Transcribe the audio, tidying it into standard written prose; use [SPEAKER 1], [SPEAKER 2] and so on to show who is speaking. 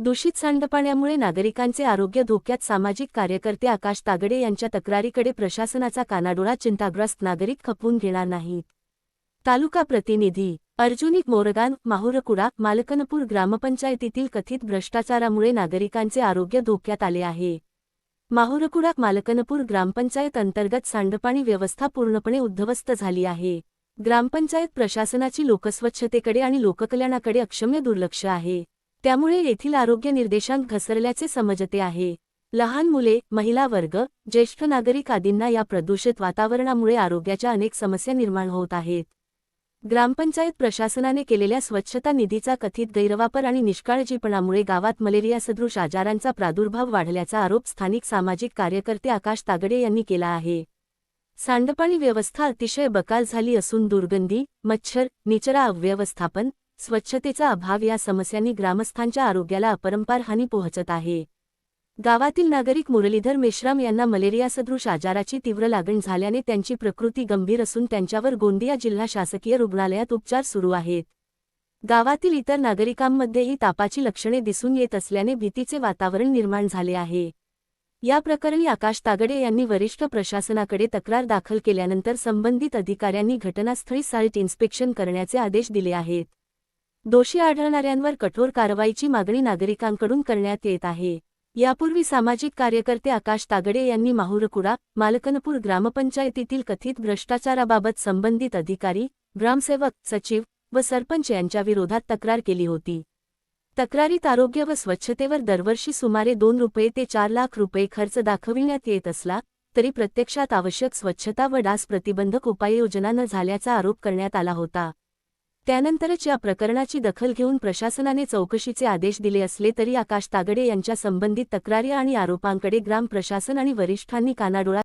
[SPEAKER 1] दूषित सांडपाण्यामुळे नागरिकांचे आरोग्य धोक्यात सामाजिक कार्यकर्ते आकाश तागडे यांच्या तक्रारीकडे प्रशासनाचा कानाडोळा चिंताग्रस्त नागरिक खपवून घेणार नाहीत. तालुका प्रतिनिधी अर्जुनिक मोरगान माहुरकुडा मालकनपूर ग्रामपंचायतीतील कथित भ्रष्टाचारामुळे नागरिकांचे आरोग्य धोक्यात आले आहे. माहुरकुडा मालकनपूर ग्रामपंचायत अंतर्गत सांडपाणी व्यवस्था पूर्णपणे उद्ध्वस्त झाली आहे. ग्रामपंचायत प्रशासनाची लोकस्वच्छतेकडे आणि लोककल्याणाकडे अक्षम्य दुर्लक्ष आहे. त्यामुळे येथील आरोग्य निर्देशांक घसरल्याचे समजते आहे. लहान मुले, महिला वर्ग, ज्येष्ठ नागरिक आदींना या प्रदूषित वातावरणामुळे आरोग्याच्या अनेक समस्या निर्माण होत आहेत. ग्रामपंचायत प्रशासनाने केलेल्या स्वच्छता निधीचा कथित गैरवापर आणि निष्काळजीपणामुळे गावात मलेरियासदृश आजारांचा प्रादुर्भाव वाढल्याचा आरोप स्थानिक सामाजिक कार्यकर्ते आकाश तागडे यांनी केला आहे. सांडपाणी व्यवस्था अतिशय बकाल झाली असून दुर्गंधी, मच्छर, निचरा अव्यवस्थापन, स्वच्छतेचा अभाव या समस्यांनी ग्रामस्थांच्या आरोग्याला अपरंपार हानी पोहोचत आहे. गावातील नागरिक मुरलीधर मेश्राम यांना मलेरियासदृश आजाराची तीव्र लागण झाल्याने त्यांची प्रकृती गंभीर असून त्यांच्यावर गोंदिया जिल्हा शासकीय रुग्णालयात उपचार सुरू आहेत. गावातील इतर नागरिकांमध्येही तापाची लक्षणे दिसून येत असल्याने भीतीचे वातावरण निर्माण झाले आहे. या प्रकरणी आकाश तागडे यांनी वरिष्ठ प्रशासनाकडे तक्रार दाखल केल्यानंतर संबंधित अधिकाऱ्यांनी घटनास्थळी साईट इन्स्पेक्शन करण्याचे आदेश दिले आहेत. दोषी आढळणाऱ्यांवर कठोर कारवाईची मागणी नागरिकांकडून करण्यात येत आहे. यापूर्वी सामाजिक कार्यकर्ते आकाश तागडे यांनी माहुरकुडा मालकनपूर ग्रामपंचायतीतील कथित भ्रष्टाचाराबाबत संबंधित अधिकारी, ग्रामसेवक, सचिव व सरपंच यांच्या विरोधात तक्रार केली होती. तक्रारीत आरोग्य व स्वच्छतेवर दरवर्षी सुमारे 2 ते 4 लाख रुपये खर्च दाखविण्यात येत असला तरी प्रत्यक्षात आवश्यक स्वच्छता व डास प्रतिबंधक उपाययोजना न झाल्याचा आरोप करण्यात आला होता. त्यानंतरच या प्रकरणाची दखल घेऊन प्रशासनाने चौकशीचे आदेश दिले असले तरी आकाश तागडे यांच्या संबंधित तक्रारी आणि आरोपांकडे ग्राम प्रशासन आणि वरिष्ठांनी कानाडोळा